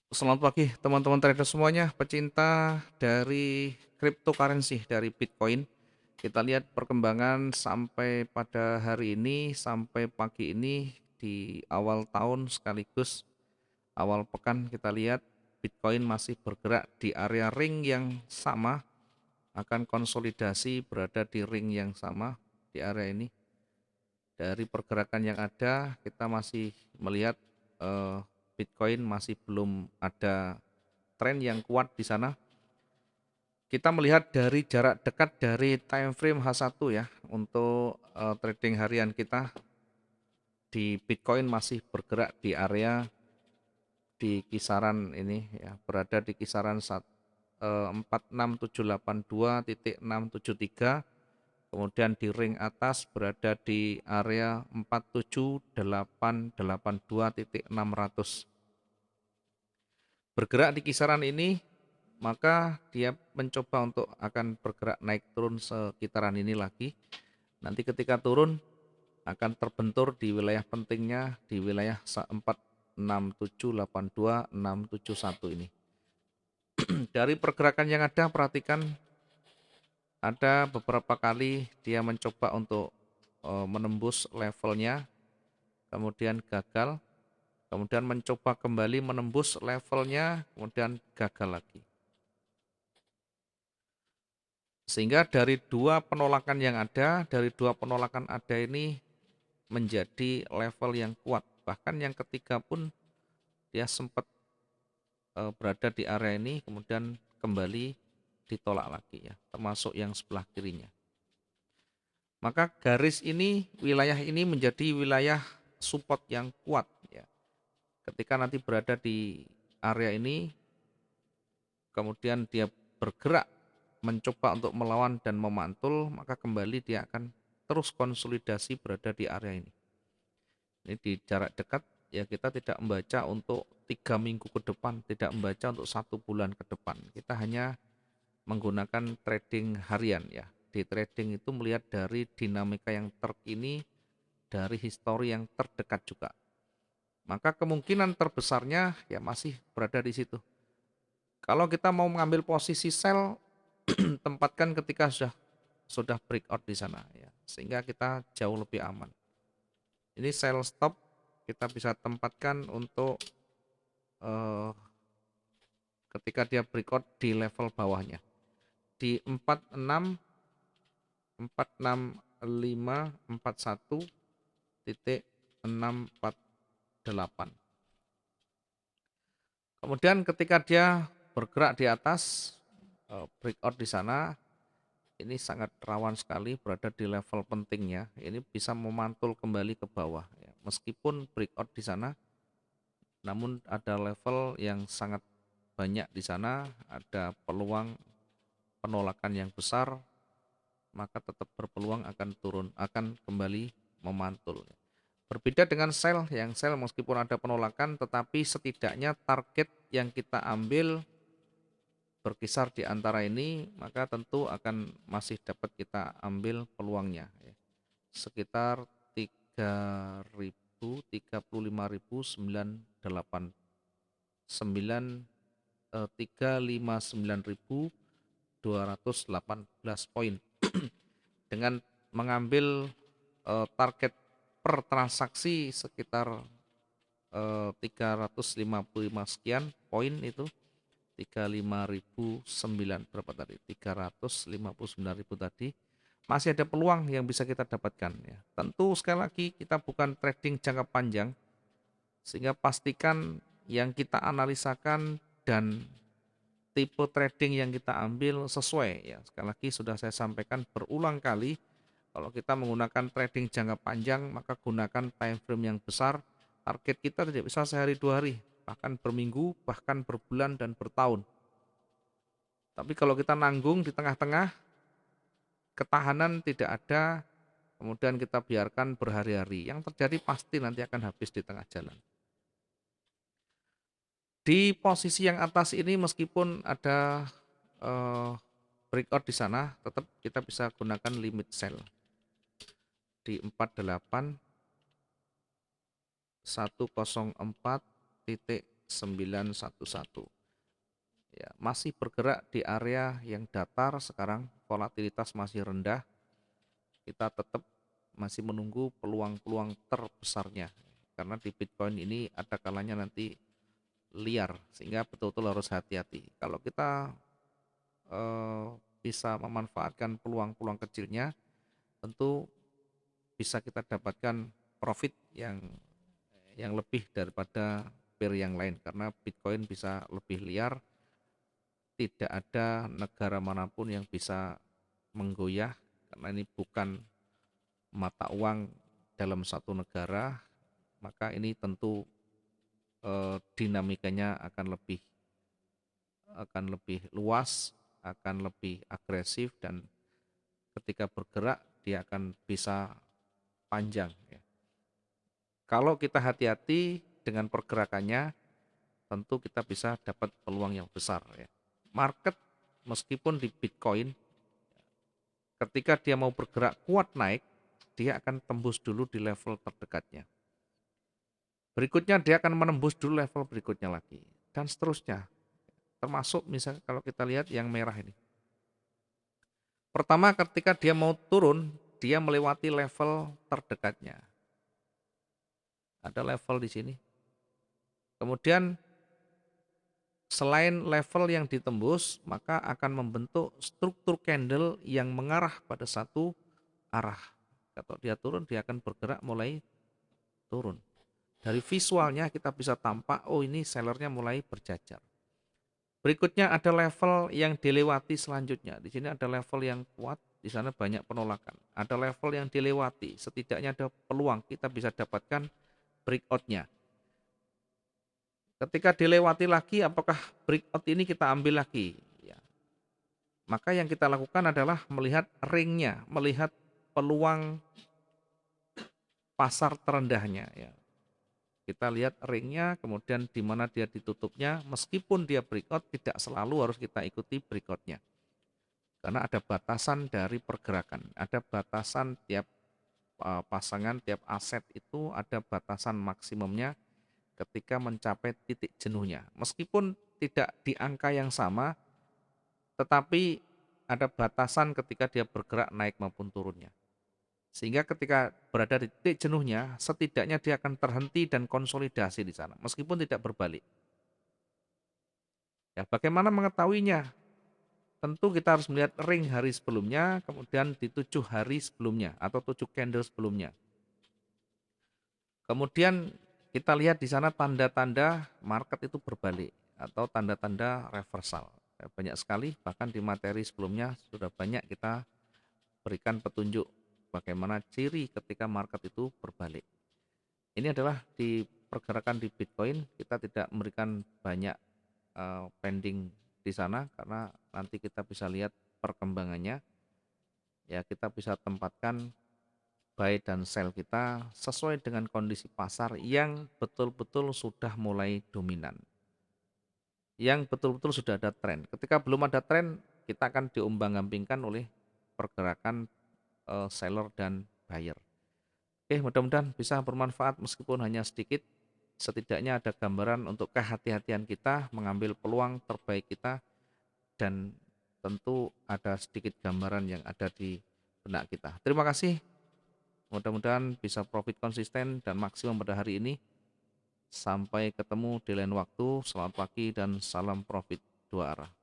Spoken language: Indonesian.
Selamat pagi teman-teman trader semuanya, pecinta dari cryptocurrency, dari Bitcoin. Kita lihat perkembangan sampai pada hari ini, sampai pagi ini di awal tahun sekaligus awal pekan kita lihat Bitcoin masih bergerak di area ring yang sama, akan konsolidasi berada di ring yang sama di area ini. Dari pergerakan yang ada, kita masih melihat eh, Bitcoin masih belum ada tren yang kuat di sana. Kita melihat dari jarak dekat dari time frame H1 ya, untuk trading harian kita di Bitcoin masih bergerak di area di kisaran ini ya, berada di kisaran 46782.673, kemudian di ring atas berada di area 47882.600. Bergerak di kisaran ini, maka dia mencoba untuk akan bergerak naik turun sekitaran ini lagi. Nanti ketika turun akan terbentur di wilayah pentingnya di wilayah 46782.671 ini. Dari pergerakan yang ada, perhatikan ada beberapa kali dia mencoba untuk menembus levelnya, kemudian gagal, kemudian mencoba kembali menembus levelnya, kemudian gagal lagi. Sehingga dari dua penolakan yang ada, ini menjadi level yang kuat. Bahkan yang ketiga pun dia sempat berada di area ini, kemudian kembali ditolak lagi ya, termasuk yang sebelah kirinya. Maka garis ini, wilayah ini menjadi wilayah support yang kuat ya. Ketika nanti berada di area ini, kemudian dia bergerak mencoba untuk melawan dan memantul, maka kembali dia akan terus konsolidasi berada di area ini. Ini di jarak dekat ya, kita tidak membaca untuk 3 minggu ke depan, tidak membaca untuk 1 bulan ke depan. Kita hanya menggunakan trading harian ya. Di trading itu melihat dari dinamika yang terkini, dari histori yang terdekat juga. Maka kemungkinan terbesarnya ya masih berada di situ. Kalau kita mau mengambil posisi sell, tempatkan ketika sudah breakout di sana ya, sehingga kita jauh lebih aman. Ini sell stop kita bisa tempatkan untuk eh, ketika dia breakout di level bawahnya di 46 46 5 41 titik 648. Kemudian ketika dia bergerak di atas breakout di sana, ini sangat rawan sekali berada di level pentingnya. Ini bisa memantul kembali ke bawah ya. Meskipun breakout di sana, namun ada level yang sangat banyak di sana, ada peluang penolakan yang besar, maka tetap berpeluang akan turun, akan kembali memantul. Berbeda dengan sell, yang sell meskipun ada penolakan, tetapi setidaknya target yang kita ambil berkisar di antara ini, maka tentu akan masih dapat kita ambil peluangnya ya. Sekitar 3.000, 35.218 poin dengan mengambil target per transaksi sekitar 355 sekian poin itu, 35.009 berapa tadi, 359.000 tadi, masih ada peluang yang bisa kita dapatkan ya. Tentu sekali lagi kita bukan trading jangka panjang, sehingga pastikan yang kita analisakan dan tipe trading yang kita ambil sesuai ya. Sekali lagi sudah saya sampaikan berulang kali, kalau kita menggunakan trading jangka panjang, maka gunakan time frame yang besar. Target kita tidak bisa sehari 2 hari, bahkan berminggu, bahkan berbulan dan bertahun. Tapi kalau kita nanggung di tengah-tengah, ketahanan tidak ada, kemudian kita biarkan berhari-hari, yang terjadi pasti nanti akan habis di tengah jalan. Di posisi yang atas ini meskipun ada breakout di sana, tetap kita bisa gunakan limit sell di 48 104.6 911. Ya, masih bergerak di area yang datar sekarang, volatilitas masih rendah. Kita tetap masih menunggu peluang-peluang terbesarnya. Karena di Bitcoin ini ada kalanya nanti liar, sehingga betul-betul harus hati-hati. Kalau kita eh, bisa memanfaatkan peluang-peluang kecilnya, tentu bisa kita dapatkan profit yang lebih daripada pair yang lain, karena Bitcoin bisa lebih liar, tidak ada negara manapun yang bisa menggoyah, karena ini bukan mata uang dalam satu negara, maka ini tentu dinamikanya akan lebih luas, akan lebih agresif, dan ketika bergerak dia akan bisa panjang ya. Kalau kita hati-hati dengan pergerakannya, tentu kita bisa dapat peluang yang besar ya. Market meskipun di Bitcoin, ketika dia mau bergerak kuat naik, dia akan tembus dulu di level terdekatnya. Berikutnya dia akan menembus dulu level berikutnya lagi, dan seterusnya. Termasuk misalnya kalau kita lihat yang merah ini. Pertama ketika dia mau turun, dia melewati level terdekatnya. Ada level di sini. Kemudian selain level yang ditembus, maka akan membentuk struktur candle yang mengarah pada satu arah. Kalau dia turun, dia akan bergerak mulai turun. Dari visualnya kita bisa tampak, oh ini sellernya mulai berjajar. Berikutnya ada level yang dilewati selanjutnya. Di sini ada level yang kuat, di sana banyak penolakan. Ada level yang dilewati, setidaknya ada peluang kita bisa dapatkan breakout-nya. Ketika dilewati lagi, apakah breakout ini kita ambil lagi? Ya. Maka yang kita lakukan adalah melihat ringnya, melihat peluang pasar terendahnya. Ya. Kita lihat ringnya, kemudian di mana dia ditutupnya, meskipun dia breakout, tidak selalu harus kita ikuti breakout-nya. Karena ada batasan dari pergerakan, ada batasan tiap pasangan, tiap aset itu ada batasan maksimumnya ketika mencapai titik jenuhnya. Meskipun tidak di angka yang sama, tetapi ada batasan ketika dia bergerak naik maupun turunnya. Sehingga ketika berada di titik jenuhnya, setidaknya dia akan terhenti dan konsolidasi di sana, meskipun tidak berbalik. Ya, bagaimana mengetahuinya? Tentu kita harus melihat ring hari sebelumnya, kemudian di 7 hari sebelumnya atau 7 candle sebelumnya. Kemudian kita lihat di sana tanda-tanda market itu berbalik atau tanda-tanda reversal. Ya, banyak sekali, bahkan di materi sebelumnya sudah banyak kita berikan petunjuk bagaimana ciri ketika market itu berbalik. Ini adalah di pergerakan di Bitcoin, kita tidak memberikan banyak pending di sana karena nanti kita bisa lihat perkembangannya. Ya, kita bisa tempatkan buy dan sell kita sesuai dengan kondisi pasar yang betul-betul sudah mulai dominan. Yang betul-betul sudah ada tren. Ketika belum ada tren, kita akan diombang-ambingkan oleh pergerakan seller dan buyer. Oke, mudah-mudahan bisa bermanfaat meskipun hanya sedikit. Setidaknya ada gambaran untuk kehati-hatian kita mengambil peluang terbaik kita, dan tentu ada sedikit gambaran yang ada di benak kita. Terima kasih. Mudah-mudahan bisa profit konsisten dan maksimum pada hari ini. Sampai ketemu di lain waktu. Selamat pagi dan salam profit dua arah.